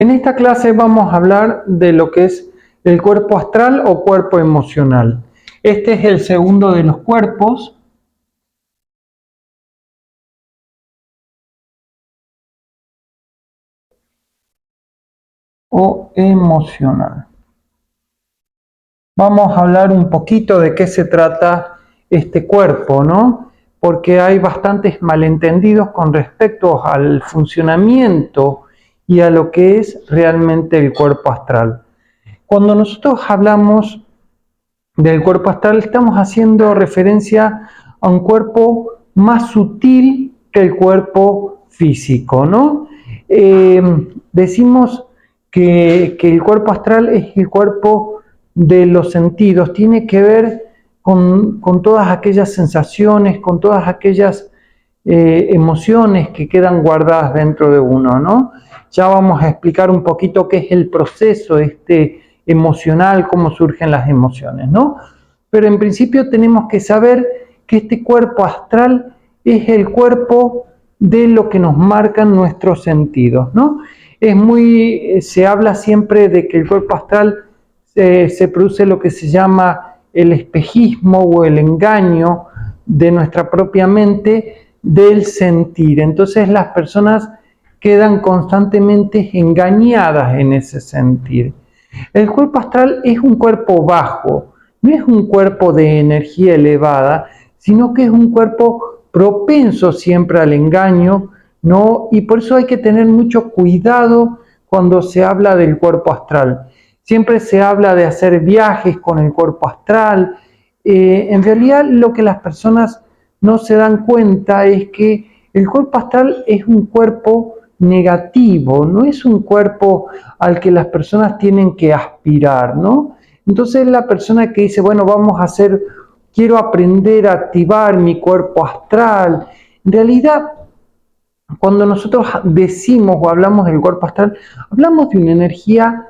En esta clase vamos a hablar de lo que es el cuerpo astral o cuerpo emocional. Este es el segundo de los cuerpos. O emocional. Vamos a hablar un poquito de qué se trata este cuerpo, ¿no? Porque hay bastantes malentendidos con respecto al funcionamiento y a lo que es realmente el cuerpo astral. Cuando nosotros hablamos del cuerpo astral, estamos haciendo referencia a un cuerpo más sutil que el cuerpo físico, ¿no? Decimos que el cuerpo astral es el cuerpo de los sentidos, tiene que ver con todas aquellas sensaciones, con todas aquellas emociones que quedan guardadas dentro de uno, ¿no? Ya vamos a explicar un poquito qué es el proceso emocional, cómo surgen las emociones, ¿no? Pero en principio tenemos que saber que este cuerpo astral es el cuerpo de lo que nos marcan nuestros sentidos, ¿no? Se habla siempre de que el cuerpo astral se produce lo que se llama el espejismo o el engaño de nuestra propia mente del sentir. Entonces las personas quedan constantemente engañadas en ese sentir. El cuerpo astral es un cuerpo bajo, no es un cuerpo de energía elevada, sino que es un cuerpo propenso siempre al engaño, ¿no? Y por eso hay que tener mucho cuidado cuando se habla del cuerpo astral. Siempre se habla de hacer viajes con el cuerpo astral. En realidad lo que las personas no se dan cuenta es que el cuerpo astral es un cuerpo negativo, no es un cuerpo al que las personas tienen que aspirar, ¿no? Entonces la persona que dice, bueno, quiero aprender a activar mi cuerpo astral. En realidad, cuando nosotros decimos o hablamos del cuerpo astral, hablamos de una energía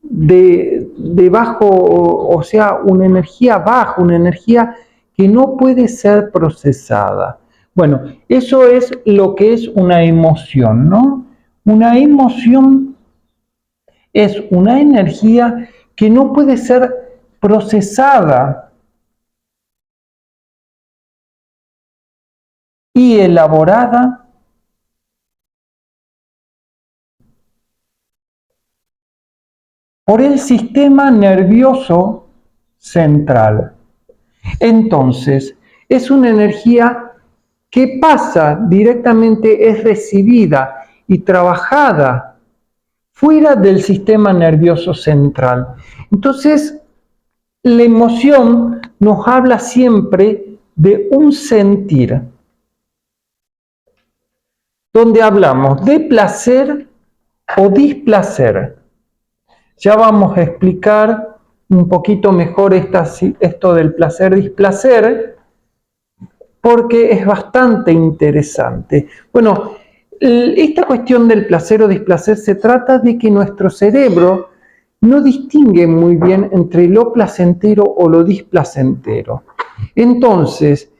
de bajo, o sea, una energía baja, una energía que no puede ser procesada. Bueno, eso es lo que es una emoción, ¿no? Una emoción es una energía que no puede ser procesada y elaborada por el sistema nervioso central. Entonces, es una energía que pasa directamente, es recibida y trabajada fuera del sistema nervioso central. Entonces, la emoción nos habla siempre de un sentir, donde hablamos de placer o displacer. Ya vamos a explicar un poquito mejor esto del placer-displacer, porque es bastante interesante. Bueno, esta cuestión del placer o displacer se trata de que nuestro cerebro no distingue muy bien entre lo placentero o lo displacentero. Entonces,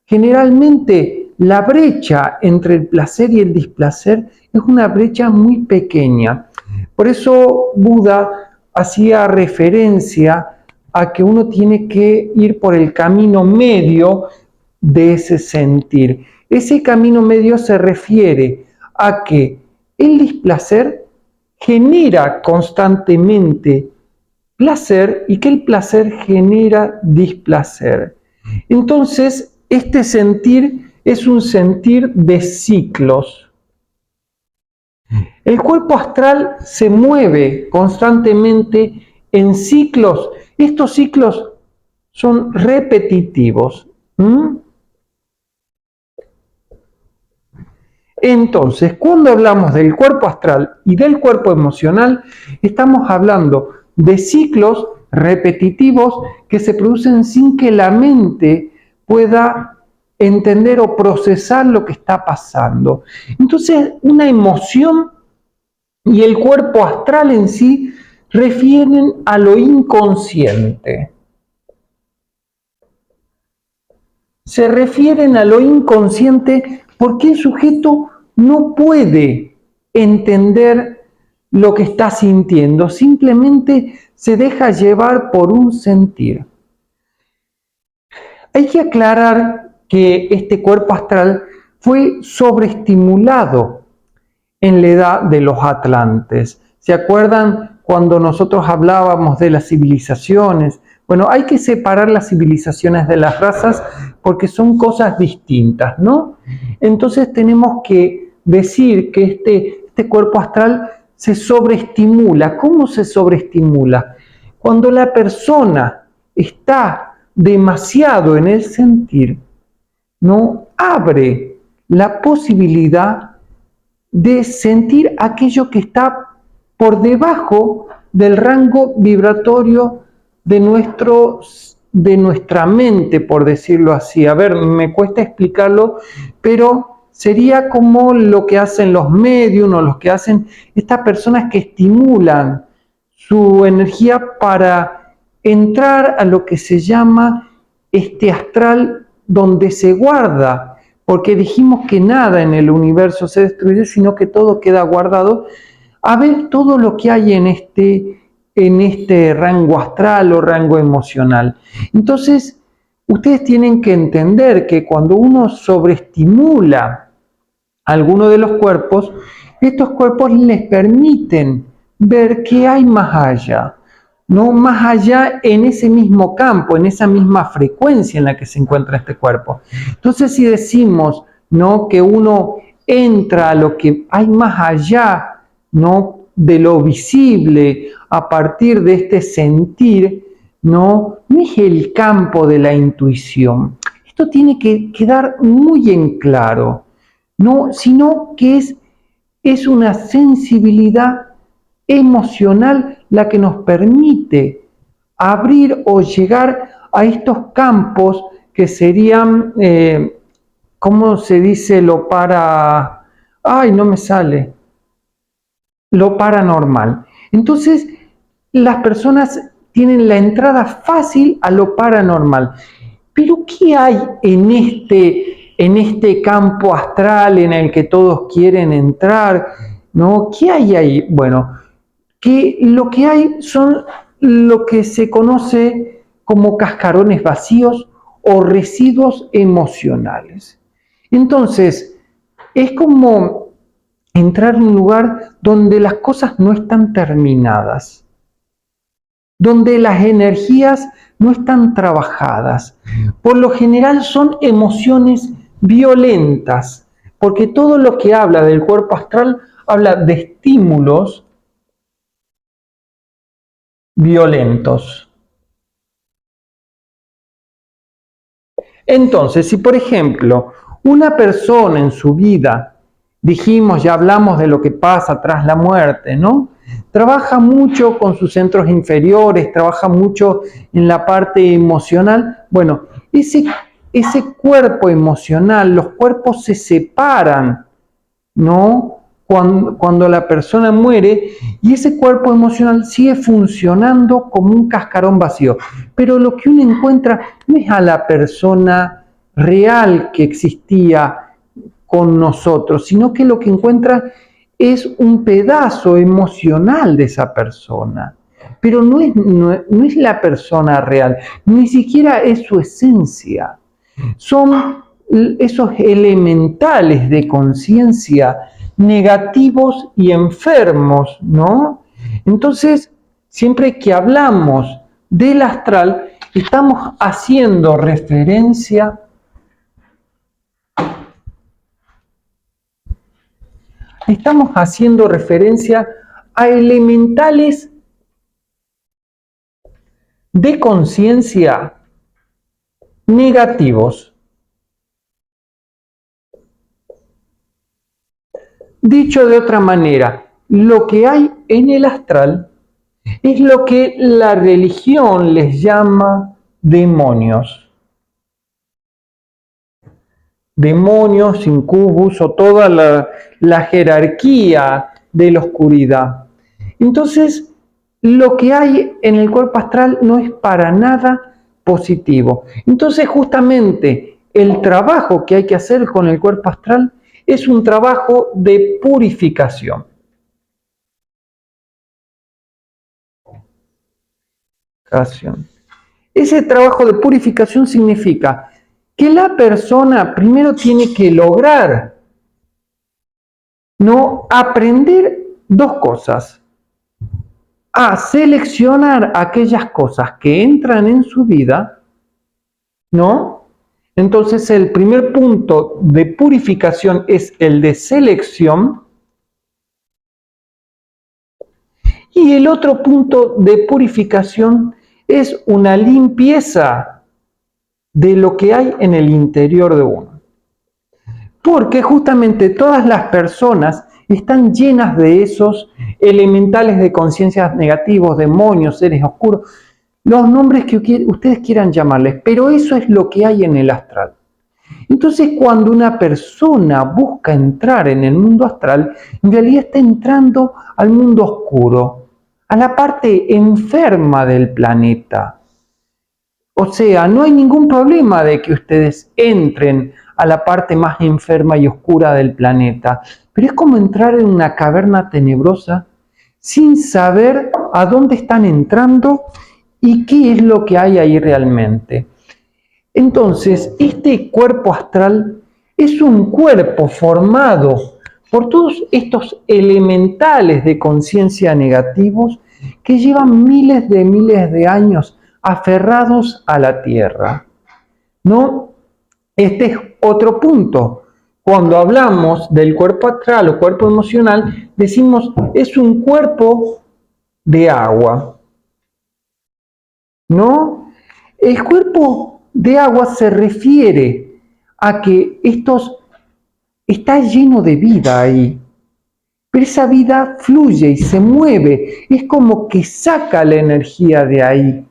generalmente la brecha entre el placer y el displacer es una brecha muy pequeña. Por eso Buda hacía referencia a que uno tiene que ir por el camino medio de ese sentir. Ese camino medio se refiere a que el displacer genera constantemente placer y que el placer genera displacer. Entonces, este sentir es un sentir de ciclos. El cuerpo astral se mueve constantemente en ciclos. Estos ciclos son repetitivos. Entonces, cuando hablamos del cuerpo astral y del cuerpo emocional, estamos hablando de ciclos repetitivos que se producen sin que la mente pueda entender o procesar lo que está pasando. Entonces, una emoción y el cuerpo astral en sí refieren a lo inconsciente. Se refieren a lo inconsciente porque el sujeto no puede entender lo que está sintiendo, simplemente se deja llevar por un sentir. Hay que aclarar que este cuerpo astral fue sobreestimulado en la edad de los atlantes. ¿Se acuerdan cuando nosotros hablábamos de las civilizaciones? Bueno, hay que separar las civilizaciones de las razas porque son cosas distintas, ¿no? Entonces tenemos que decir que este cuerpo astral se sobreestimula. ¿Cómo se sobreestimula? Cuando la persona está demasiado en el sentir, no abre la posibilidad de sentir aquello que está por debajo del rango vibratorio de nuestra mente, por decirlo así. A ver, me cuesta explicarlo, pero sería como lo que hacen los medium o los que hacen estas personas que estimulan su energía para entrar a lo que se llama este astral donde se guarda, porque dijimos que nada en el universo se destruye, sino que todo queda guardado, a ver todo lo que hay en este rango astral o rango emocional. Entonces, ustedes tienen que entender que cuando uno sobreestimula alguno de los cuerpos, estos cuerpos les permiten ver qué hay más allá, no más allá en ese mismo campo, en esa misma frecuencia en la que se encuentra este cuerpo. Entonces, si decimos, ¿no?, que uno entra a lo que hay más allá, ¿no?, de lo visible a partir de este sentir, no es el campo de la intuición. Esto tiene que quedar muy en claro, no, sino que es una sensibilidad emocional la que nos permite abrir o llegar a estos campos que serían, ¿cómo se dice lo para? Ay, no me sale. Lo paranormal. Entonces, las personas tienen la entrada fácil a lo paranormal. Pero ¿qué hay en este campo astral en el que todos quieren entrar? ¿No? ¿Qué hay ahí? Bueno, que lo que hay son lo que se conoce como cascarones vacíos o residuos emocionales. Entonces, es como entrar en un lugar donde las cosas no están terminadas, donde las energías no están trabajadas. Por lo general son emociones violentas, porque todo lo que habla del cuerpo astral habla de estímulos violentos. Entonces, si por ejemplo una persona en su vida, dijimos, ya hablamos de lo que pasa tras la muerte, ¿no? Trabaja mucho con sus centros inferiores, trabaja mucho en la parte emocional. Bueno, ese cuerpo emocional, los cuerpos se separan, ¿no? Cuando la persona muere y ese cuerpo emocional sigue funcionando como un cascarón vacío. Pero lo que uno encuentra no es a la persona real que existía con nosotros, sino que lo que encuentra es un pedazo emocional de esa persona. Pero no es la persona real, ni siquiera es su esencia. Son esos elementales de conciencia negativos y enfermos, ¿no? Entonces, siempre que hablamos del astral, estamos haciendo referencia a elementales de conciencia negativos. Dicho de otra manera, lo que hay en el astral es lo que la religión les llama demonios. Demonios, incubus o toda la jerarquía de la oscuridad. Entonces, lo que hay en el cuerpo astral no es para nada positivo. Entonces, justamente, el trabajo que hay que hacer con el cuerpo astral es un trabajo de purificación. Ese trabajo de purificación significa que la persona primero tiene que lograr, ¿no?, aprender dos cosas: a seleccionar aquellas cosas que entran en su vida, ¿no? Entonces el primer punto de purificación es el de selección, y el otro punto de purificación es una limpieza de lo que hay en el interior de uno. Porque justamente todas las personas están llenas de esos elementales de conciencia negativos, demonios, seres oscuros, los nombres que ustedes quieran llamarles, pero eso es lo que hay en el astral. Entonces, cuando una persona busca entrar en el mundo astral, en realidad está entrando al mundo oscuro, a la parte enferma del planeta. O sea, no hay ningún problema de que ustedes entren a la parte más enferma y oscura del planeta, pero es como entrar en una caverna tenebrosa sin saber a dónde están entrando y qué es lo que hay ahí realmente. Entonces, este cuerpo astral es un cuerpo formado por todos estos elementales de conciencia negativos que llevan miles de años aferrados a la Tierra, ¿no? Este es otro punto. Cuando hablamos del cuerpo astral o cuerpo emocional, decimos es un cuerpo de agua, ¿no? El cuerpo de agua se refiere a que está lleno de vida ahí, pero esa vida fluye y se mueve, es como que saca la energía de ahí,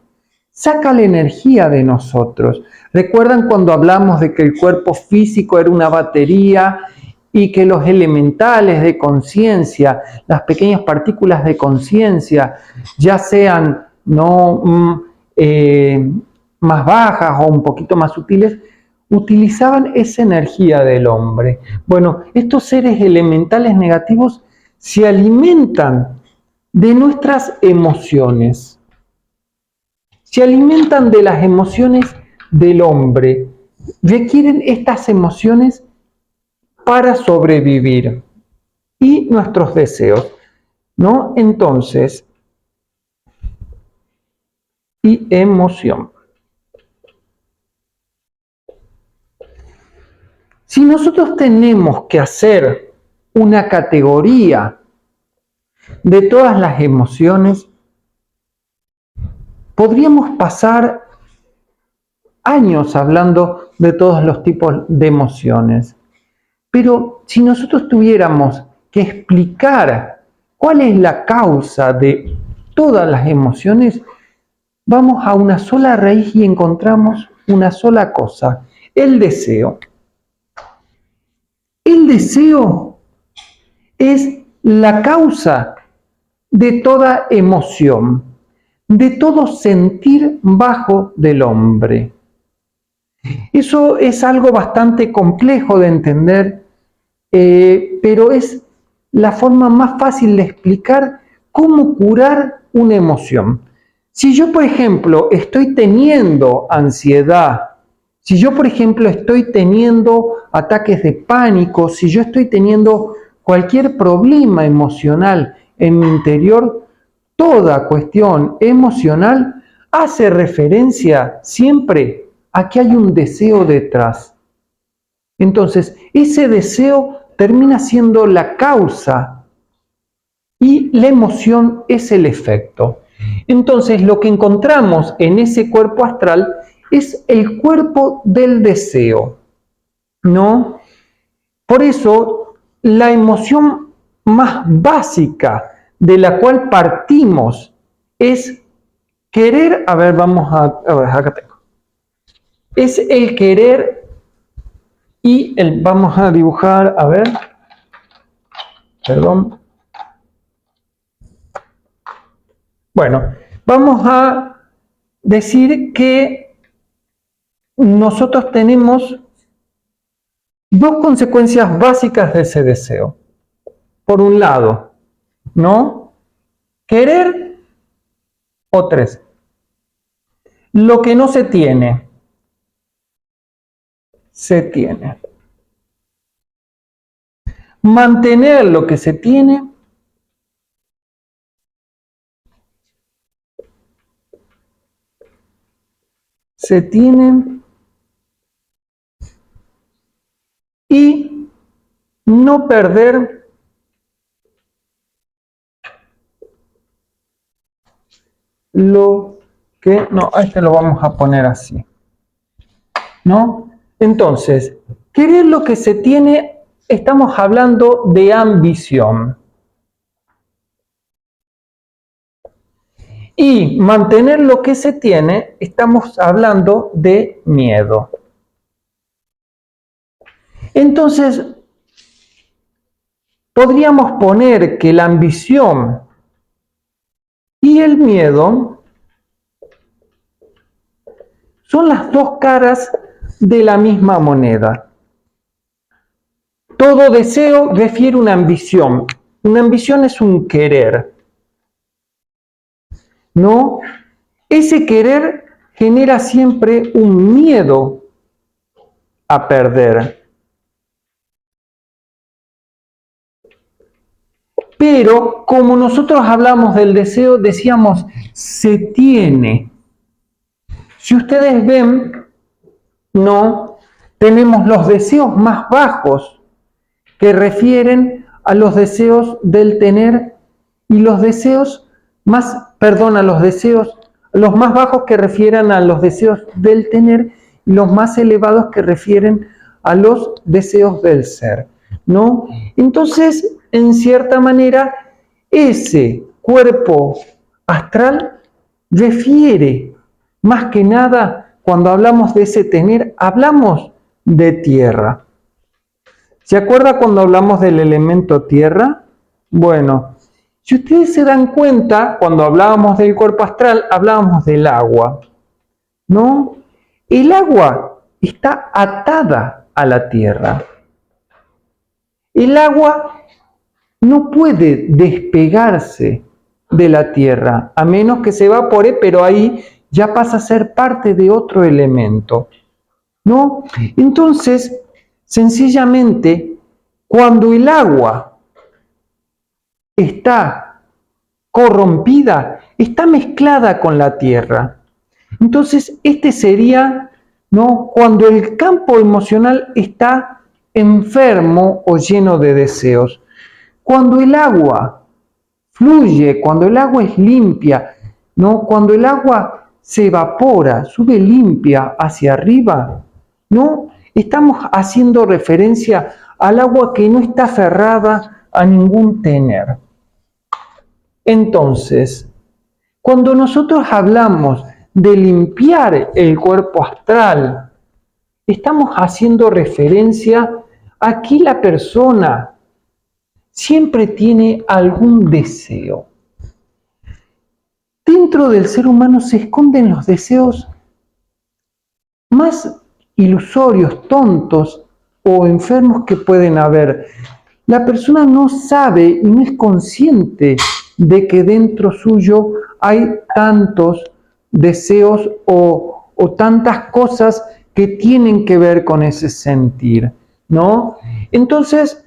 saca la energía de nosotros. ¿Recuerdan cuando hablamos de que el cuerpo físico era una batería y que los elementales de conciencia, las pequeñas partículas de conciencia, ya sean más bajas o un poquito más sutiles, utilizaban esa energía del hombre? Bueno, estos seres elementales negativos se alimentan de nuestras emociones, se alimentan de las emociones del hombre, requieren estas emociones para sobrevivir, y nuestros deseos, ¿no? Entonces, y emoción. Si nosotros tenemos que hacer una categoría de todas las emociones, podríamos pasar años hablando de todos los tipos de emociones. Pero si nosotros tuviéramos que explicar cuál es la causa de todas las emociones, vamos a una sola raíz y encontramos una sola cosa: el deseo. El deseo es la causa de toda emoción, de todo sentir bajo del hombre. Eso es algo bastante complejo de entender, pero es la forma más fácil de explicar cómo curar una emoción. Si yo, por ejemplo, estoy teniendo ansiedad, si yo, por ejemplo, estoy teniendo ataques de pánico, si yo estoy teniendo cualquier problema emocional en mi interior, toda cuestión emocional hace referencia siempre a que hay un deseo detrás. Entonces, ese deseo termina siendo la causa y la emoción es el efecto. Entonces, lo que encontramos en ese cuerpo astral es el cuerpo del deseo, ¿no? Por eso, la emoción más básica de la cual partimos es querer, a ver, acá tengo. Es el querer y vamos a dibujar, a ver, perdón. Bueno, vamos a decir que nosotros tenemos dos consecuencias básicas de ese deseo. Por un lado, ¿no? Querer o tres. lo que no se tiene, se tiene. Mantener lo que se tiene, se tiene. Y no perder lo que... No, a este lo vamos a poner así, ¿no? Entonces, querer lo que se tiene, estamos hablando de ambición. Y mantener lo que se tiene, estamos hablando de miedo. Entonces, podríamos poner que la ambición y el miedo son las dos caras de la misma moneda. Todo deseo refiere a una ambición. Una ambición es un querer, ¿no? Ese querer genera siempre un miedo a perder. Pero como nosotros hablamos del deseo, decíamos, se tiene. Si ustedes ven, no, tenemos los deseos más bajos que refieren a los deseos del tener y los deseos los más bajos que refieren a los deseos del tener y los más elevados que refieren a los deseos del ser, ¿no? Entonces, en cierta manera, ese cuerpo astral refiere, más que nada, cuando hablamos de ese tener, hablamos de tierra. ¿Se acuerda cuando hablamos del elemento tierra? Bueno, si ustedes se dan cuenta, cuando hablábamos del cuerpo astral, hablábamos del agua, ¿no? El agua está atada a la tierra. El agua no puede despegarse de la tierra, a menos que se evapore, pero ahí ya pasa a ser parte de otro elemento, ¿no? Entonces, sencillamente, cuando el agua está corrompida, está mezclada con la tierra. Entonces, este sería, ¿no?, cuando el campo emocional está enfermo o lleno de deseos. Cuando el agua fluye, cuando el agua es limpia, ¿no?, cuando el agua se evapora, sube limpia hacia arriba, ¿no?, estamos haciendo referencia al agua que no está aferrada a ningún tener. Entonces, cuando nosotros hablamos de limpiar el cuerpo astral, estamos haciendo referencia a que la persona siempre tiene algún deseo. Dentro del ser humano se esconden los deseos más ilusorios, tontos o enfermos que pueden haber. La persona no sabe y no es consciente de que dentro suyo hay tantos deseos o tantas cosas que tienen que ver con ese sentir, ¿no? Entonces,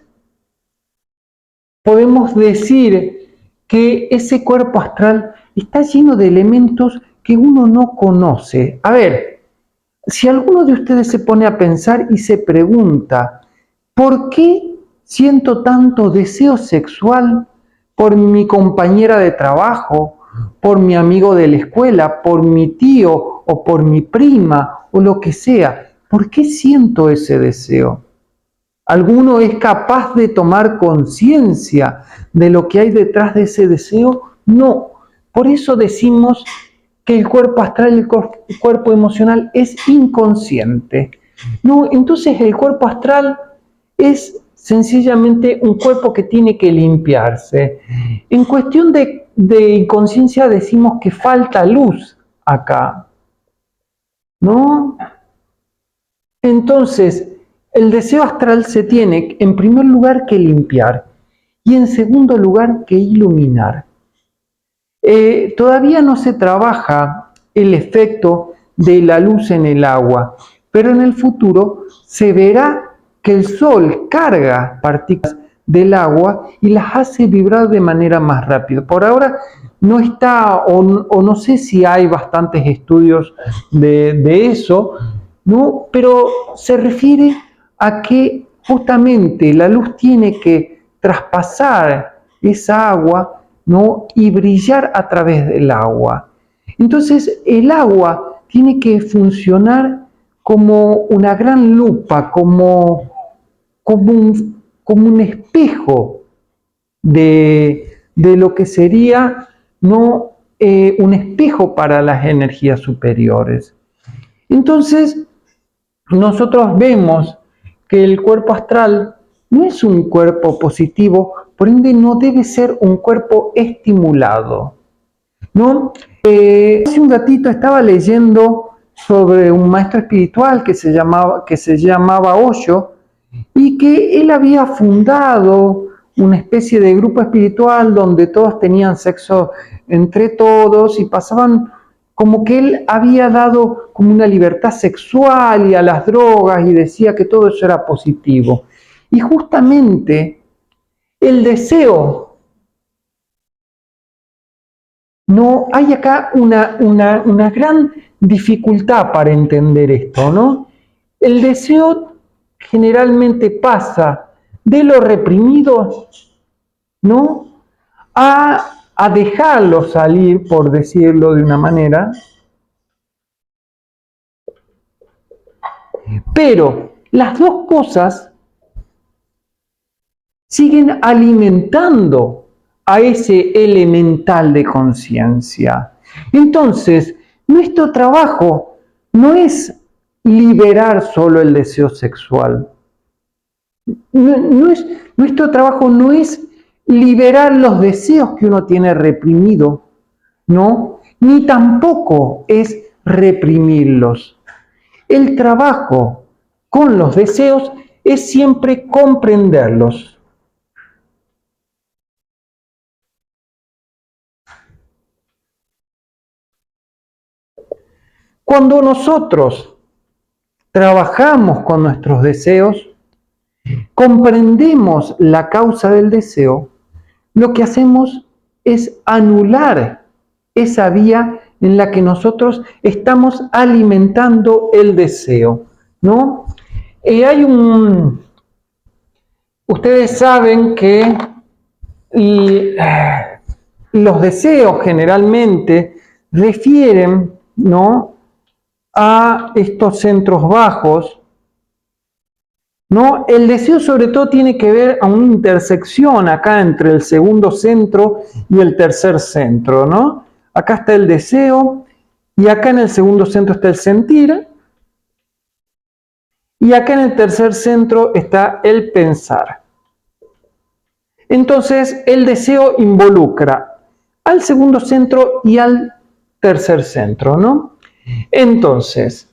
podemos decir que ese cuerpo astral está lleno de elementos que uno no conoce. A ver, si alguno de ustedes se pone a pensar y se pregunta, ¿por qué siento tanto deseo sexual por mi compañera de trabajo, por mi amigo de la escuela, por mi tío o por mi prima o lo que sea? ¿Por qué siento ese deseo? ¿Alguno es capaz de tomar conciencia de lo que hay detrás de ese deseo? No. Por eso decimos que el cuerpo astral y el cuerpo emocional es inconsciente. No, entonces el cuerpo astral es sencillamente un cuerpo que tiene que limpiarse. En cuestión de inconsciencia decimos que falta luz acá, ¿no? Entonces, el deseo astral se tiene, en primer lugar, que limpiar y en segundo lugar, que iluminar. Todavía no se trabaja el efecto de la luz en el agua, pero en el futuro se verá que el Sol carga partículas del agua y las hace vibrar de manera más rápida. Por ahora no está, o no sé si hay bastantes estudios de eso, ¿no? Pero se refiere a que justamente la luz tiene que traspasar esa agua, ¿no? Y brillar a través del agua. Entonces el agua tiene que funcionar como una gran lupa, como un espejo de lo que sería, ¿no? Un espejo para las energías superiores. Entonces, nosotros vemos que el cuerpo astral no es un cuerpo positivo, por ende no debe ser un cuerpo estimulado, ¿no? Hace un ratito estaba leyendo sobre un maestro espiritual que se llamaba Osho, y que él había fundado una especie de grupo espiritual donde todos tenían sexo entre todos y pasaban como que él había dado como una libertad sexual y a las drogas y decía que todo eso era positivo. Y justamente el deseo, no hay acá una gran dificultad para entender esto, ¿no? El deseo generalmente pasa de lo reprimido, ¿no? A dejarlo salir, por decirlo de una manera, pero las dos cosas siguen alimentando a ese elemental de conciencia. Entonces, nuestro trabajo no es liberar solo el deseo sexual. Nuestro trabajo no es liberar los deseos que uno tiene reprimido, ¿no? Ni tampoco es reprimirlos. El trabajo con los deseos es siempre comprenderlos. Cuando nosotros trabajamos con nuestros deseos, comprendemos la causa del deseo, lo que hacemos es anular esa vía en la que nosotros estamos alimentando el deseo, ¿no? Ustedes saben que los deseos generalmente refieren, ¿no?, a estos centros bajos, ¿no? El deseo sobre todo tiene que ver a una intersección acá entre el segundo centro y el tercer centro, ¿no? Acá está el deseo y acá en el segundo centro está el sentir y acá en el tercer centro está el pensar. Entonces el deseo involucra al segundo centro y al tercer centro, ¿no? Entonces,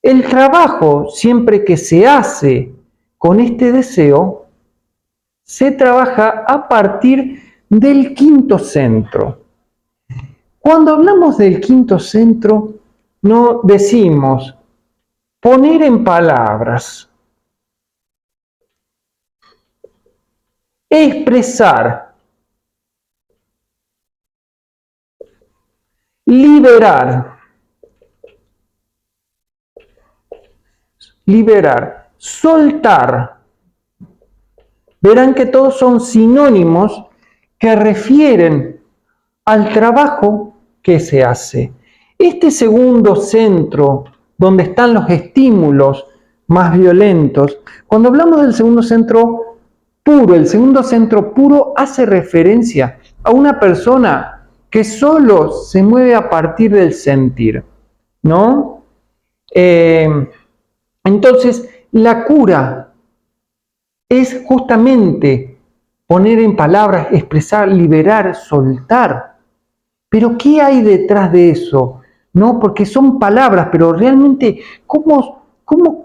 el trabajo, siempre que se hace con este deseo, se trabaja a partir del quinto centro. Cuando hablamos del quinto centro, no decimos poner en palabras, expresar, liberar, soltar. Verán que todos son sinónimos que refieren al trabajo que se hace. Este segundo centro, donde están los estímulos más violentos, cuando hablamos del segundo centro puro, el segundo centro puro hace referencia a una persona que solo se mueve a partir del sentir, ¿no? Entonces, la cura es justamente poner en palabras, expresar, liberar, soltar. Pero ¿qué hay detrás de eso? ¿No? Porque son palabras, pero realmente, ¿cómo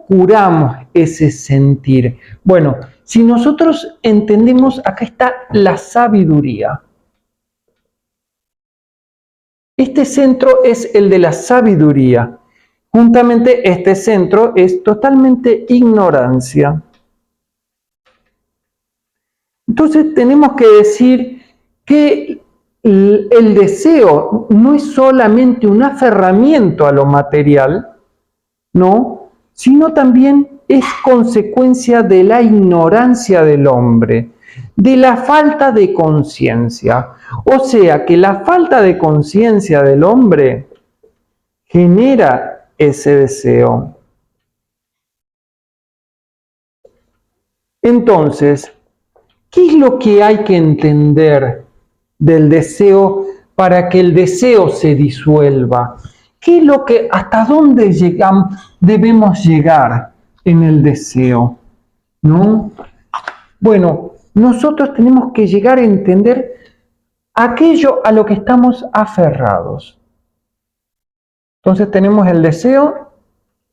curamos ese sentir? Bueno, si nosotros entendemos, acá está la sabiduría. Este centro es el de la sabiduría. Juntamente este centro es totalmente ignorancia. Entonces tenemos que decir que el deseo no es solamente un aferramiento a lo material, ¿no? Sino también es consecuencia de la ignorancia del hombre, de la falta de conciencia. O sea que la falta de conciencia del hombre genera ese deseo. Entonces, ¿qué es lo que hay que entender del deseo para que el deseo se disuelva? ¿Qué es lo que, hasta dónde debemos llegar en el deseo? ¿No? Bueno, nosotros tenemos que llegar a entender aquello a lo que estamos aferrados. Entonces tenemos el deseo,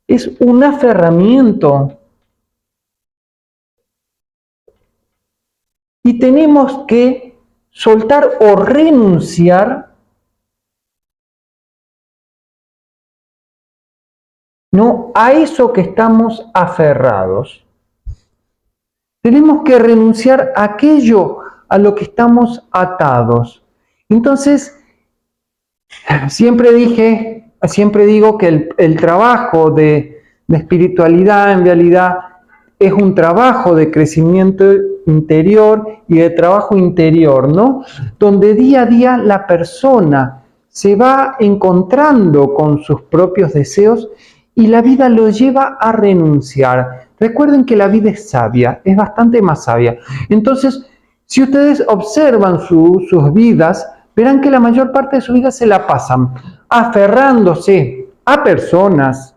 es un aferramiento. Y tenemos que soltar o renunciar, ¿no?, a eso que estamos aferrados. Tenemos que renunciar a aquello a lo que estamos atados. Entonces, siempre digo que el trabajo de espiritualidad en realidad es un trabajo de crecimiento interior y de trabajo interior, ¿no? Donde día a día la persona se va encontrando con sus propios deseos y la vida lo lleva a renunciar. Recuerden que la vida es sabia, es bastante más sabia. Entonces, si ustedes observan sus vidas, verán que la mayor parte de su vida se la pasan aferrándose a personas,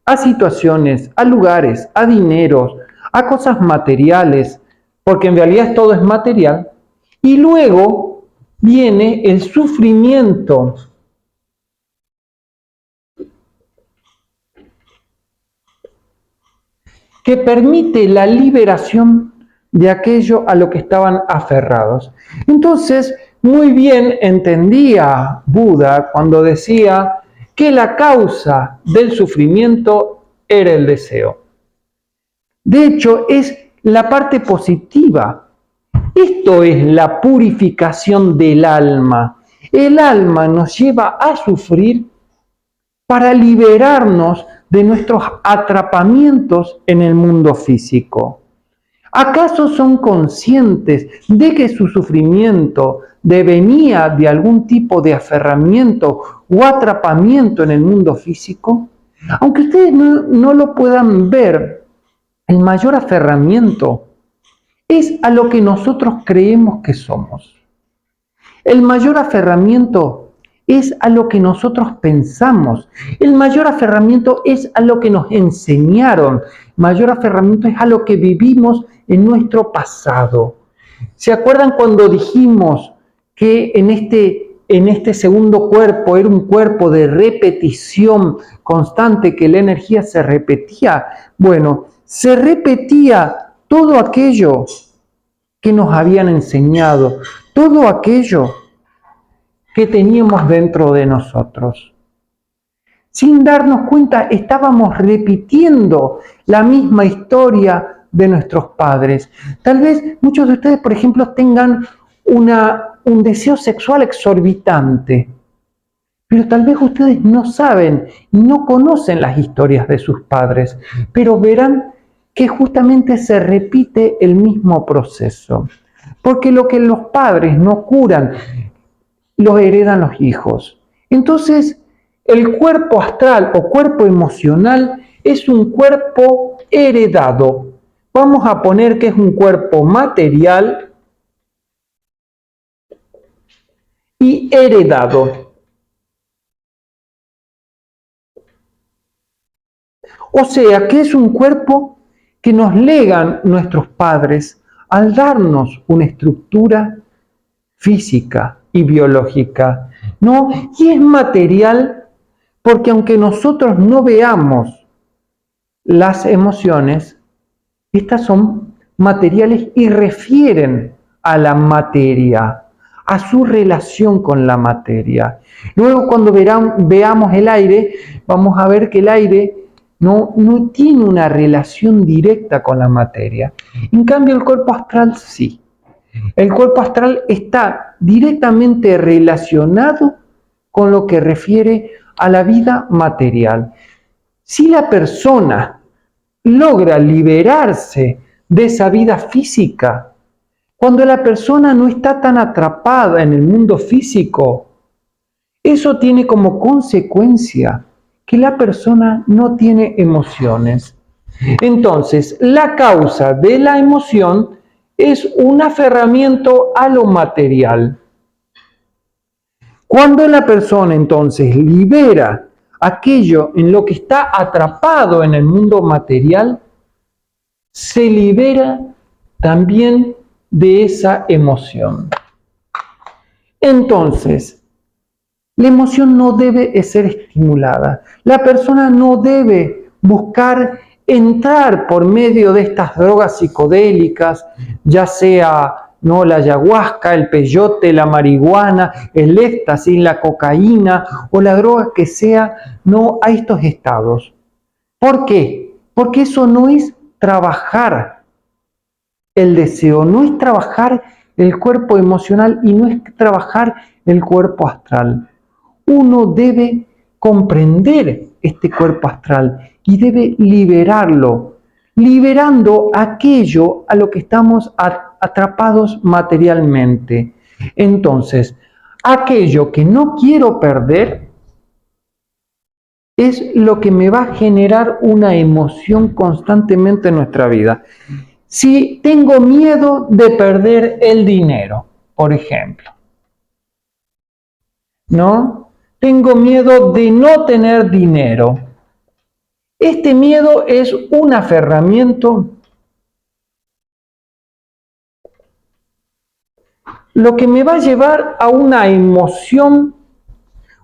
a situaciones, a lugares, a dineros, a cosas materiales, porque en realidad todo es material, y luego viene el sufrimiento. Que permite la liberación de aquello a lo que estaban aferrados. Entonces, muy bien entendía Buda cuando decía que la causa del sufrimiento era el deseo. De hecho, es la parte positiva. Esto es la purificación del alma. El alma nos lleva a sufrir para liberarnos de nuestros atrapamientos en el mundo físico. ¿Acaso son conscientes de que su sufrimiento devenía de algún tipo de aferramiento o atrapamiento en el mundo físico? Aunque ustedes no lo puedan ver, el mayor aferramiento es a lo que nosotros creemos que somos. El mayor aferramiento es a lo que nosotros pensamos. El mayor aferramiento es a lo que nos enseñaron. El mayor aferramiento es a lo que vivimos en nuestro pasado. ¿Se acuerdan cuando dijimos que en este segundo cuerpo era un cuerpo de repetición constante, que la energía se repetía? Bueno, se repetía todo aquello que nos habían enseñado, todo aquello que teníamos dentro de nosotros. Sin darnos cuenta, estábamos repitiendo la misma historia de nuestros padres. Tal vez muchos de ustedes, por ejemplo, tengan un deseo sexual exorbitante, pero tal vez ustedes no saben, no conocen las historias de sus padres, pero verán que justamente se repite el mismo proceso. Porque lo que los padres no curan, lo heredan los hijos. Entonces, el cuerpo astral o cuerpo emocional es un cuerpo heredado. Vamos a poner que es un cuerpo material y heredado. O sea, que es un cuerpo que nos legan nuestros padres al darnos una estructura física y biológica, ¿no? Y es material porque aunque nosotros no veamos las emociones, estas son materiales y refieren a la materia, a su relación con la materia. Luego, cuando veamos el aire, vamos a ver que el aire no tiene una relación directa con la materia. En cambio, el cuerpo astral sí. El cuerpo astral está directamente relacionado con lo que refiere a la vida material. Si la persona logra liberarse de esa vida física, cuando la persona no está tan atrapada en el mundo físico, eso tiene como consecuencia que la persona no tiene emociones. Entonces, la causa de la emoción es un aferramiento a lo material. Cuando la persona entonces libera aquello en lo que está atrapado en el mundo material, se libera también de esa emoción. Entonces, la emoción no debe ser estimulada. La persona no debe buscar entrar por medio de estas drogas psicodélicas, ya sea la ayahuasca, el peyote, la marihuana, el éxtasis, la cocaína o la droga que sea, a estos estados. ¿Por qué? Porque eso no es trabajar el deseo, no es trabajar el cuerpo emocional y no es trabajar el cuerpo astral. Uno debe comprender este cuerpo astral y debe liberarlo, liberando aquello a lo que estamos atrapados materialmente. Entonces, aquello que no quiero perder es lo que me va a generar una emoción constantemente en nuestra vida. Si tengo miedo de perder el dinero, por ejemplo, ¿no? Tengo miedo de no tener dinero. Este miedo es un aferramiento, lo que me va a llevar a una emoción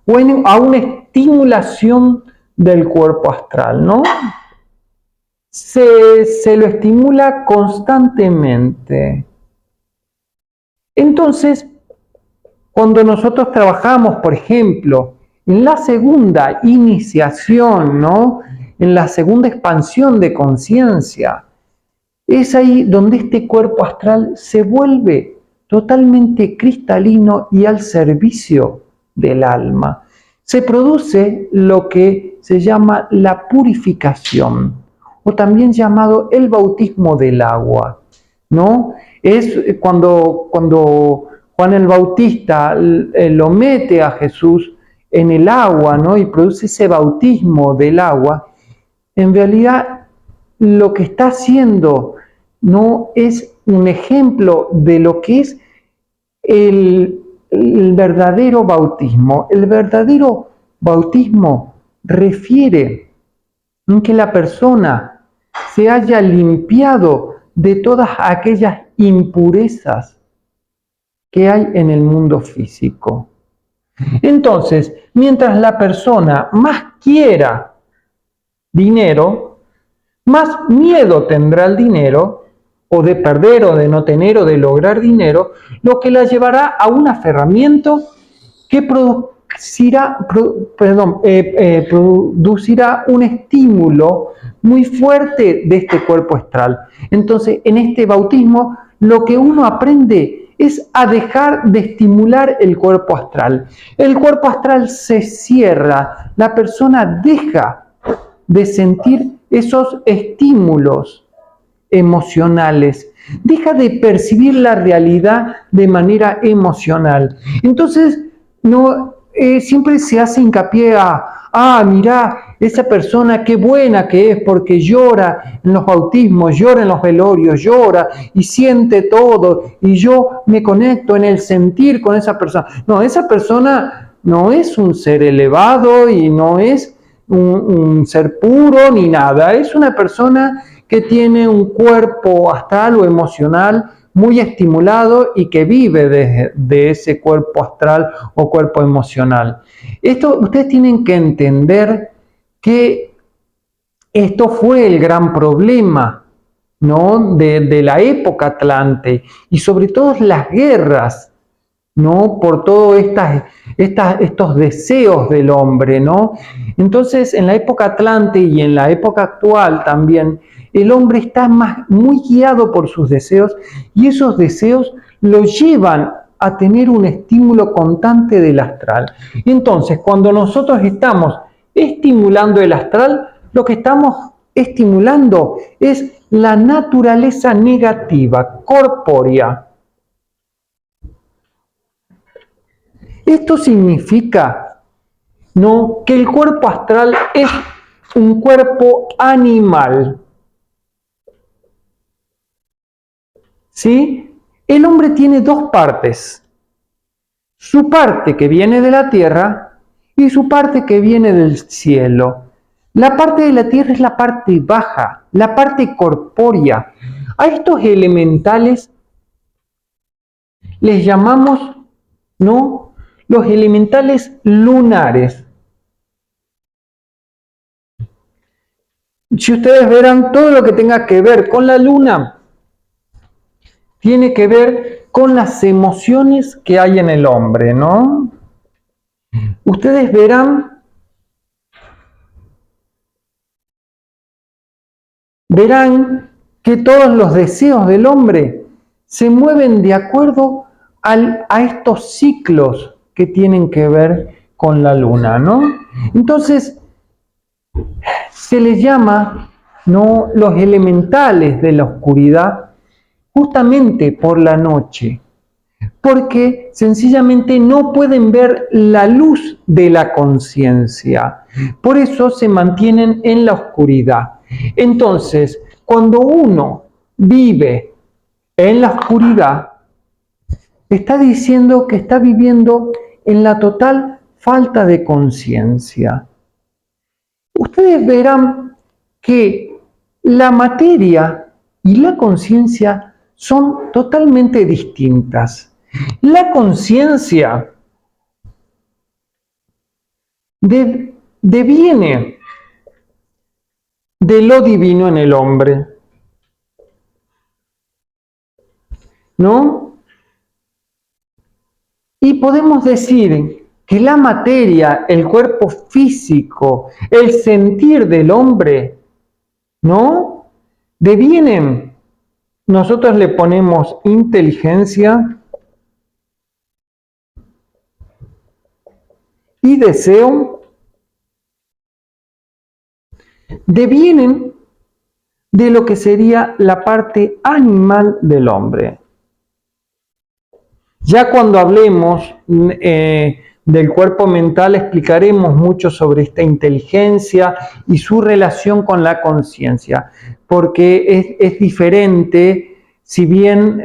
o a una estimulación del cuerpo astral, ¿no? Se lo estimula constantemente. Entonces, cuando nosotros trabajamos, por ejemplo, en la segunda iniciación, ¿no? En la segunda expansión de conciencia, es ahí donde este cuerpo astral se vuelve totalmente cristalino y al servicio del alma. Se produce lo que se llama la purificación, o también llamado el bautismo del agua, ¿no? Es cuando Juan el Bautista lo mete a Jesús en el agua, ¿no? Y produce ese bautismo del agua. En realidad, lo que está haciendo no es un ejemplo de lo que es el verdadero bautismo. El verdadero bautismo refiere en que la persona se haya limpiado de todas aquellas impurezas que hay en el mundo físico. Entonces, mientras la persona más quiera dinero, más miedo tendrá al dinero, o de perder, o de no tener, o de lograr dinero, lo que la llevará a un aferramiento que producirá un estímulo muy fuerte de este cuerpo astral. Entonces, en este bautismo, lo que uno aprende es a dejar de estimular el cuerpo astral. El cuerpo astral se cierra, la persona deja de sentir esos estímulos emocionales, deja de percibir la realidad de manera emocional. Entonces, siempre se hace hincapié mirá, esa persona qué buena que es porque llora en los bautismos, llora en los velorios, llora y siente todo, y yo me conecto en el sentir con esa persona. No, esa persona no es un ser elevado y no es un ser puro ni nada, es una persona que tiene un cuerpo astral o emocional muy estimulado y que vive de ese cuerpo astral o cuerpo emocional. Esto ustedes tienen que entender que esto fue el gran problema, ¿no? de la época Atlante, y sobre todo las guerras ¿no? Por todos estos deseos del hombre, ¿no? Entonces, en la época atlante y en la época actual también, el hombre está muy guiado por sus deseos y esos deseos lo llevan a tener un estímulo constante del astral. Entonces, cuando nosotros estamos estimulando el astral, lo que estamos estimulando es la naturaleza negativa, corpórea. Esto significa, ¿no?, que el cuerpo astral es un cuerpo animal. ¿Sí? El hombre tiene dos partes. Su parte que viene de la tierra y su parte que viene del cielo. La parte de la tierra es la parte baja, la parte corpórea. A estos elementales les llamamos, ¿no?, los elementales lunares. Si ustedes verán, todo lo que tenga que ver con la luna tiene que ver con las emociones que hay en el hombre, ¿no? Ustedes verán que todos los deseos del hombre se mueven de acuerdo a estos ciclos que tienen que ver con la luna, ¿no? Entonces, se les llama, ¿no?, los elementales de la oscuridad justamente por la noche, porque sencillamente no pueden ver la luz de la conciencia. Por eso se mantienen en la oscuridad. Entonces, cuando uno vive en la oscuridad, está diciendo que está viviendo en la total falta de conciencia. Ustedes verán que la materia y la conciencia son totalmente distintas. La conciencia deviene de lo divino en el hombre, ¿no? Y podemos decir que la materia, el cuerpo físico, el sentir del hombre, ¿no?, devienen. Nosotros le ponemos inteligencia y deseo, devienen de lo que sería la parte animal del hombre. Ya cuando hablemos del cuerpo mental explicaremos mucho sobre esta inteligencia y su relación con la conciencia, porque es diferente, si bien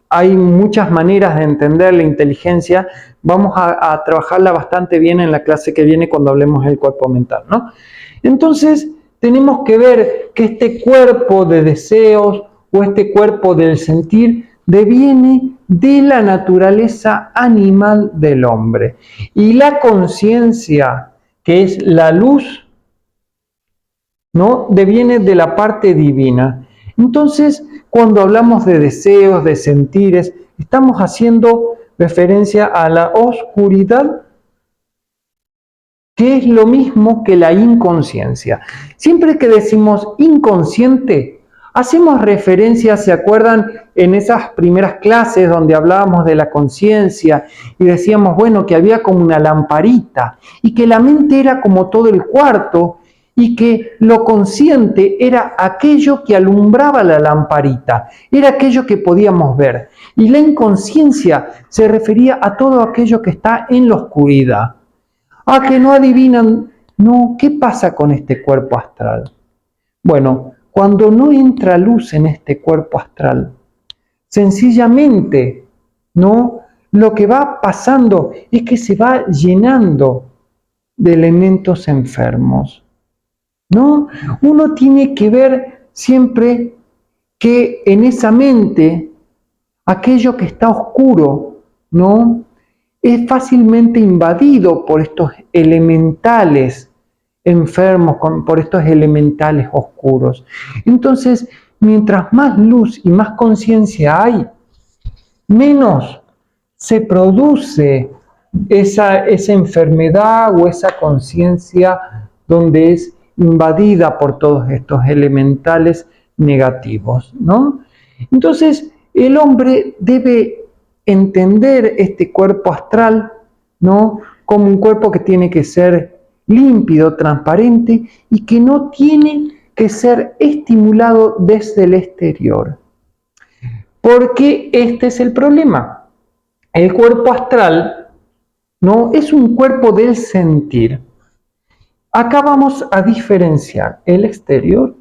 hay muchas maneras de entender la inteligencia, vamos a trabajarla bastante bien en la clase que viene cuando hablemos del cuerpo mental, ¿no? Entonces, tenemos que ver que este cuerpo de deseos o este cuerpo del sentir deviene de la naturaleza animal del hombre. Y la conciencia, que es la luz, ¿no?, deviene de la parte divina. Entonces, cuando hablamos de deseos, de sentires, estamos haciendo referencia a la oscuridad, que es lo mismo que la inconsciencia. Siempre que decimos inconsciente, hacemos referencia, ¿se acuerdan? En esas primeras clases donde hablábamos de la conciencia y decíamos, bueno, que había como una lamparita y que la mente era como todo el cuarto y que lo consciente era aquello que alumbraba la lamparita, era aquello que podíamos ver. Y la inconsciencia se refería a todo aquello que está en la oscuridad. Ah, que no adivinan. No, ¿qué pasa con este cuerpo astral? Bueno, cuando no entra luz en este cuerpo astral, sencillamente, ¿no?, lo que va pasando es que se va llenando de elementos enfermos, ¿no? Uno tiene que ver siempre que en esa mente, aquello que está oscuro, ¿no?, es fácilmente invadido por estos elementales enfermos, por estos elementales oscuros. Entonces, mientras más luz y más conciencia hay, menos se produce esa enfermedad o esa conciencia donde es invadida por todos estos elementales negativos, ¿no? Entonces, el hombre debe entender este cuerpo astral, ¿no? Como un cuerpo que tiene que ser límpido, transparente y que no tiene que ser estimulado desde el exterior. Porque este es el problema. El cuerpo astral no es un cuerpo del sentir. Acá vamos a diferenciar el exterior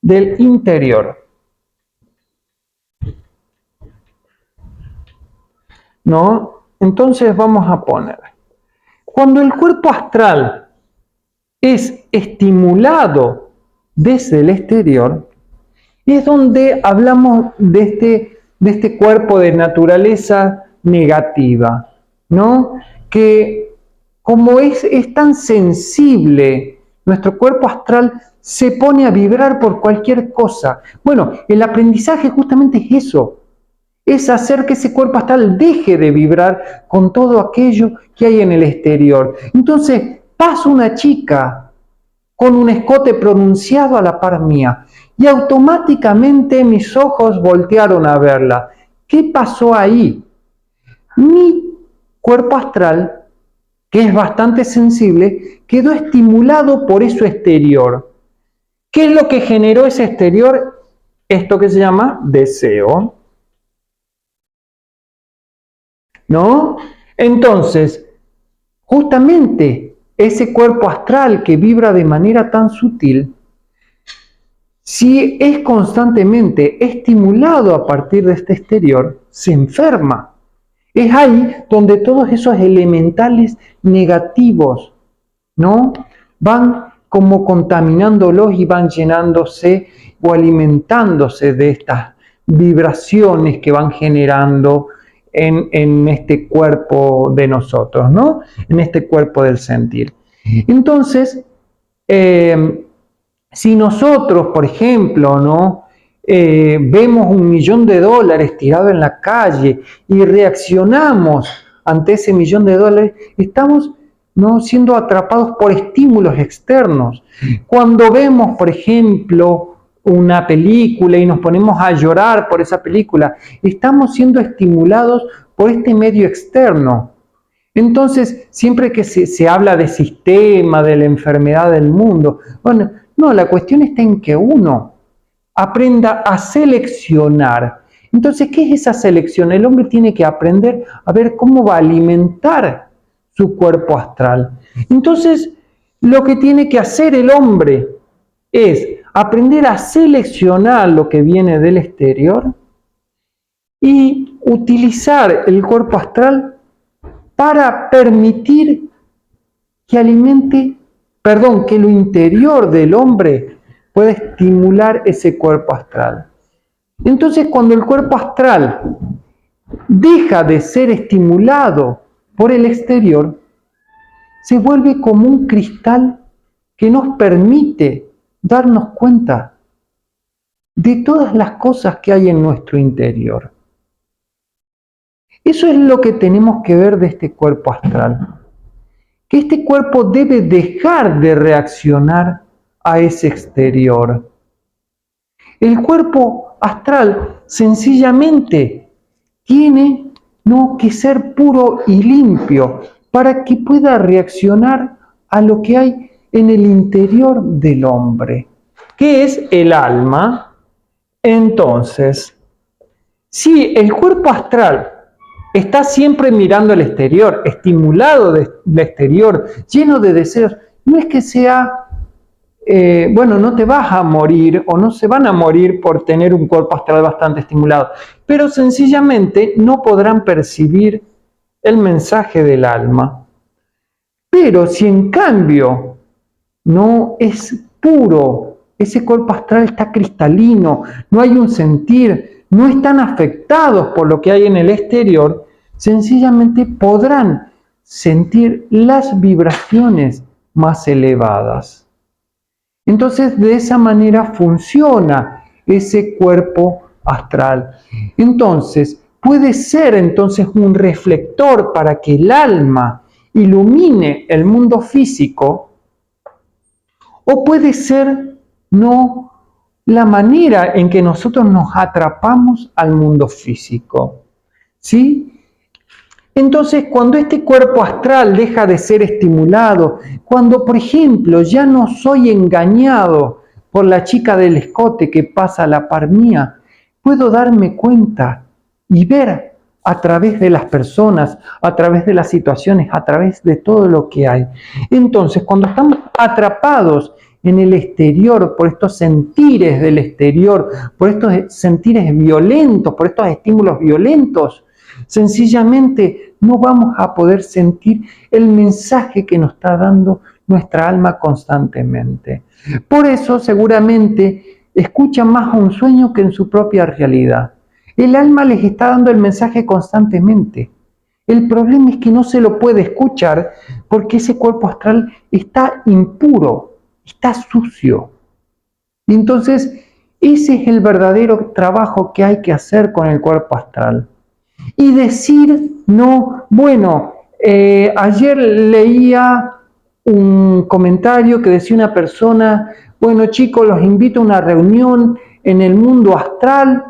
del interior. ¿No? Entonces vamos a poner, cuando el cuerpo astral es estimulado desde el exterior, es donde hablamos de este cuerpo de naturaleza negativa, ¿no? Que como es tan sensible, nuestro cuerpo astral se pone a vibrar por cualquier cosa. Bueno, el aprendizaje justamente es eso, es hacer que ese cuerpo astral deje de vibrar con todo aquello que hay en el exterior. Entonces, pasa una chica con un escote pronunciado a la par mía y automáticamente mis ojos voltearon a verla. ¿Qué pasó ahí? Mi cuerpo astral, que es bastante sensible, quedó estimulado por eso exterior. ¿Qué es lo que generó ese exterior? Esto que se llama deseo. ¿No? Entonces, justamente ese cuerpo astral que vibra de manera tan sutil, si es constantemente estimulado a partir de este exterior, se enferma. Es ahí donde todos esos elementales negativos, ¿no? Van como contaminándolos y van llenándose o alimentándose de estas vibraciones que van generando en este cuerpo de nosotros, ¿no? En este cuerpo del sentir. Entonces, si nosotros, por ejemplo, ¿no? Vemos $1.000.000 tirado en la calle y reaccionamos ante ese $1.000.000, estamos no siendo atrapados por estímulos externos. Cuando vemos, por ejemplo, una película y nos ponemos a llorar por esa película, estamos siendo estimulados por este medio externo. Entonces, siempre que se habla de sistema, de la enfermedad del mundo, bueno, no, la cuestión está en que uno aprenda a seleccionar. Entonces, ¿qué es esa selección? El hombre tiene que aprender a ver cómo va a alimentar su cuerpo astral. Entonces, lo que tiene que hacer el hombre es aprender a seleccionar lo que viene del exterior y utilizar el cuerpo astral para permitir que que lo interior del hombre pueda estimular ese cuerpo astral. Entonces, cuando el cuerpo astral deja de ser estimulado por el exterior, se vuelve como un cristal que nos permite darnos cuenta de todas las cosas que hay en nuestro interior. Eso es lo que tenemos que ver de este cuerpo astral. Que este cuerpo debe dejar de reaccionar a ese exterior. El cuerpo astral sencillamente tiene que ser puro y limpio para que pueda reaccionar a lo que hay en el interior del hombre, que es el alma. Entonces, si el cuerpo astral está siempre mirando al exterior, estimulado del exterior, lleno de deseos, no es que sea, no te vas a morir o no se van a morir por tener un cuerpo astral bastante estimulado, pero sencillamente no podrán percibir el mensaje del alma. Pero si en cambio no es puro, ese cuerpo astral está cristalino, no hay un sentir, no están afectados por lo que hay en el exterior, sencillamente podrán sentir las vibraciones más elevadas. Entonces, de esa manera funciona ese cuerpo astral. Entonces, puede ser entonces un reflector para que el alma ilumine el mundo físico, o puede ser no la manera en que nosotros nos atrapamos al mundo físico. ¿Sí? Entonces, cuando este cuerpo astral deja de ser estimulado, cuando, por ejemplo, ya no soy engañado por la chica del escote que pasa a la par mía, puedo darme cuenta y ver a través de las personas, a través de las situaciones, a través de todo lo que hay. Entonces, cuando estamos atrapados en el exterior, por estos sentires del exterior, por estos sentires violentos, por estos estímulos violentos, sencillamente no vamos a poder sentir el mensaje que nos está dando nuestra alma constantemente. Por eso seguramente escuchan más a un sueño que en su propia realidad. El alma les está dando el mensaje constantemente. El problema es que no se lo puede escuchar porque ese cuerpo astral está impuro, está sucio. Y entonces ese es el verdadero trabajo que hay que hacer con el cuerpo astral. Y decir, no, bueno, ayer leía un comentario que decía una persona, bueno chicos, los invito a una reunión en el mundo astral,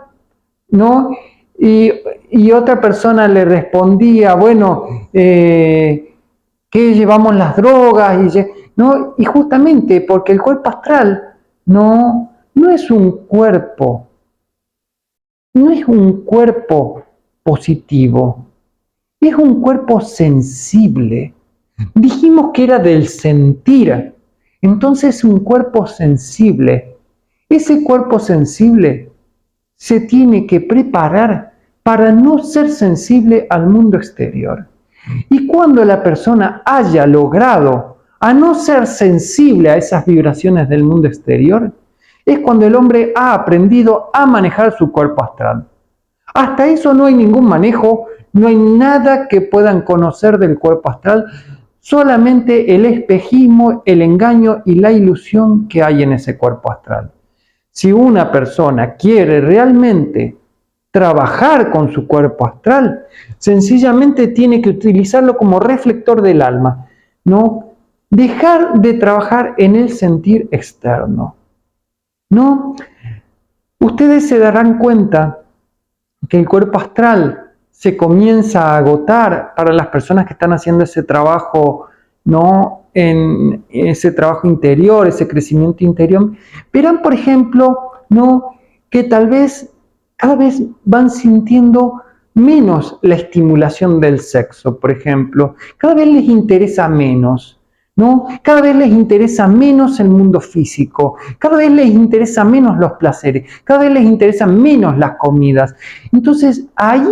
¿no? Y otra persona le respondía, bueno, que llevamos las drogas, ¿no? Y justamente porque el cuerpo astral no es un cuerpo, no es un cuerpo positivo, es un cuerpo sensible. Dijimos que era del sentir, entonces un cuerpo sensible. Ese cuerpo sensible se tiene que preparar para no ser sensible al mundo exterior. Y cuando la persona haya logrado a no ser sensible a esas vibraciones del mundo exterior, es cuando el hombre ha aprendido a manejar su cuerpo astral. Hasta eso no hay ningún manejo, no hay nada que puedan conocer del cuerpo astral, solamente el espejismo, el engaño y la ilusión que hay en ese cuerpo astral. Si una persona quiere realmente trabajar con su cuerpo astral, sencillamente tiene que utilizarlo como reflector del alma, ¿no? Dejar de trabajar en el sentir externo, ¿no? Ustedes se darán cuenta que el cuerpo astral se comienza a agotar para las personas que están haciendo ese trabajo, ¿no? En ese trabajo interior, ese crecimiento interior. Verán, por ejemplo, ¿no? Que tal vez cada vez van sintiendo menos la estimulación del sexo, por ejemplo. Cada vez les interesa menos, ¿no? Cada vez les interesa menos el mundo físico, cada vez les interesa menos los placeres, cada vez les interesan menos las comidas. Entonces ahí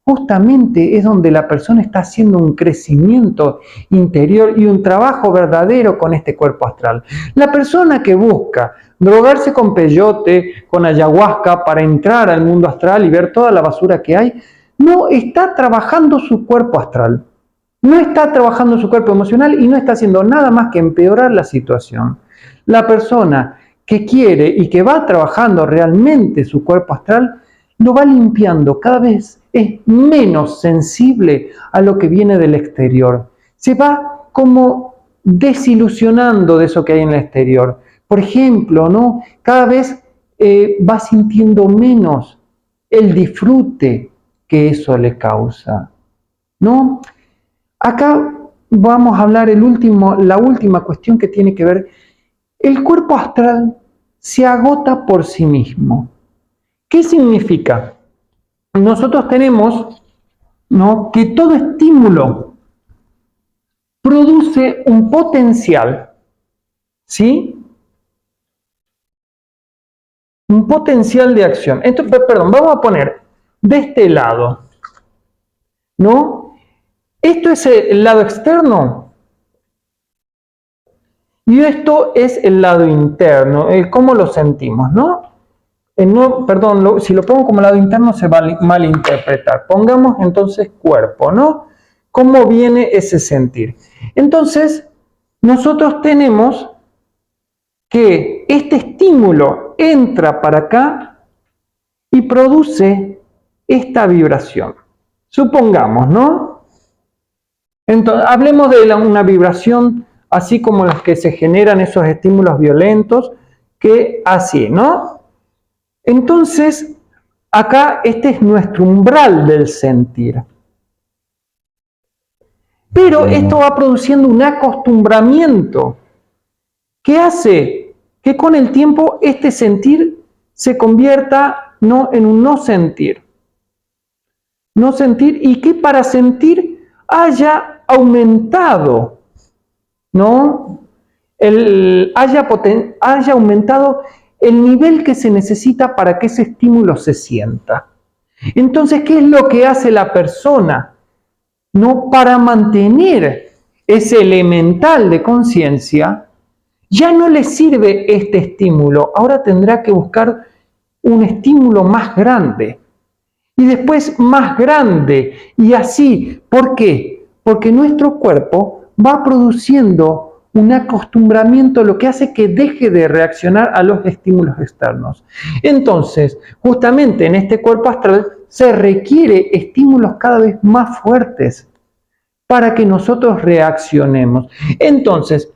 justamente es donde la persona está haciendo un crecimiento interior y un trabajo verdadero con este cuerpo astral. La persona que busca drogarse con peyote, con ayahuasca para entrar al mundo astral y ver toda la basura que hay, no está trabajando su cuerpo astral. No está trabajando su cuerpo emocional y no está haciendo nada más que empeorar la situación. La persona que quiere y que va trabajando realmente su cuerpo astral, lo va limpiando, cada vez es menos sensible a lo que viene del exterior. Se va como desilusionando de eso que hay en el exterior. Por ejemplo, ¿no? Cada vez va sintiendo menos el disfrute que eso le causa, ¿no? Acá vamos a hablar la última cuestión que tiene que ver. El cuerpo astral se agota por sí mismo. ¿Qué significa? Nosotros tenemos, ¿no?, que todo estímulo produce un potencial, ¿sí? Un potencial de acción. Entonces, perdón, vamos a poner de este lado, ¿no? Esto es el lado externo y esto es el lado interno, cómo lo sentimos, ¿no? No, perdón, si lo pongo como lado interno se va a malinterpretar. Pongamos entonces cuerpo, ¿no? ¿Cómo viene ese sentir? Entonces, nosotros tenemos que este estímulo entra para acá y produce esta vibración. Supongamos, ¿no? Entonces, hablemos de una vibración así como las que se generan esos estímulos violentos, que así, ¿no? Entonces, acá este es nuestro umbral del sentir. Pero esto va produciendo un acostumbramiento que hace que con el tiempo este sentir se convierta no en un no sentir. No sentir, y que para sentir haya aumentado, ¿no? Haya aumentado el nivel que se necesita para que ese estímulo se sienta. Entonces, ¿qué es lo que hace la persona? No, para mantener ese elemental de conciencia, ya no le sirve este estímulo, ahora tendrá que buscar un estímulo más grande y después más grande y así. ¿Por qué? Porque nuestro cuerpo va produciendo un acostumbramiento, lo que hace que deje de reaccionar a los estímulos externos. Entonces, justamente en este cuerpo astral se requiere estímulos cada vez más fuertes para que nosotros reaccionemos. Entonces,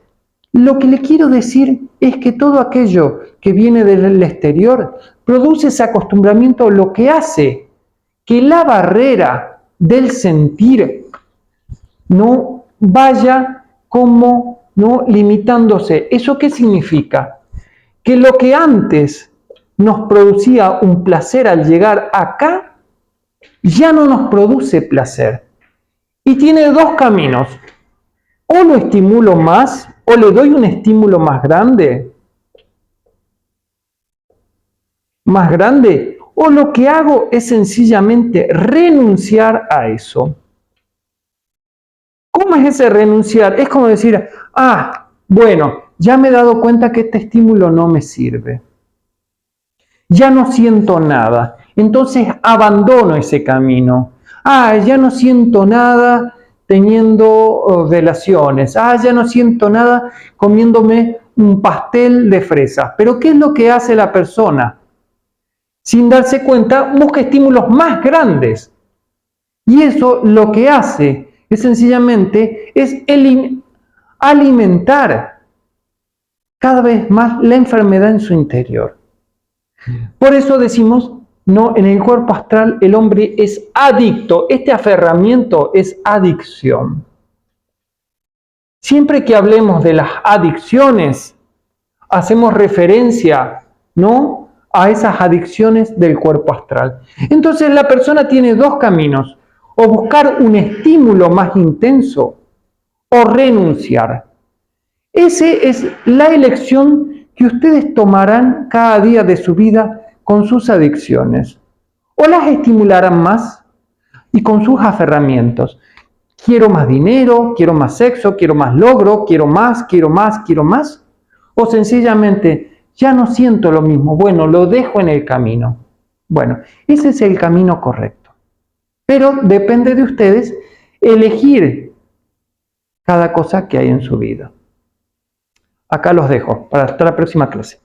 lo que le quiero decir es que todo aquello que viene del exterior produce ese acostumbramiento, lo que hace que la barrera del sentir no vaya como no limitándose. ¿Eso qué significa? Que lo que antes nos producía un placer al llegar acá, ya no nos produce placer. Y tiene dos caminos. O lo estimulo más, o le doy un estímulo más grande, o lo que hago es sencillamente renunciar a eso. ¿Cómo es ese renunciar? Es como decir, bueno, ya me he dado cuenta que este estímulo no me sirve. Ya no siento nada. Entonces abandono ese camino. Ya no siento nada teniendo relaciones. Ya no siento nada comiéndome un pastel de fresas. Pero ¿qué es lo que hace la persona? Sin darse cuenta, busca estímulos más grandes. Y eso lo que hace es sencillamente alimentar cada vez más la enfermedad en su interior. Por eso decimos, no, en el cuerpo astral el hombre es adicto. Este aferramiento es adicción. Siempre que hablemos de las adicciones, hacemos referencia, ¿no?, a esas adicciones del cuerpo astral. Entonces la persona tiene dos caminos: o buscar un estímulo más intenso o renunciar. Esa es la elección que ustedes tomarán cada día de su vida con sus adicciones. O las estimularán más y con sus aferramientos. Quiero más dinero, quiero más sexo, quiero más logro, quiero más. O sencillamente, ya no siento lo mismo. Bueno, lo dejo en el camino. Bueno, ese es el camino correcto. Pero depende de ustedes elegir cada cosa que hay en su vida. Acá los dejo para hasta la próxima clase.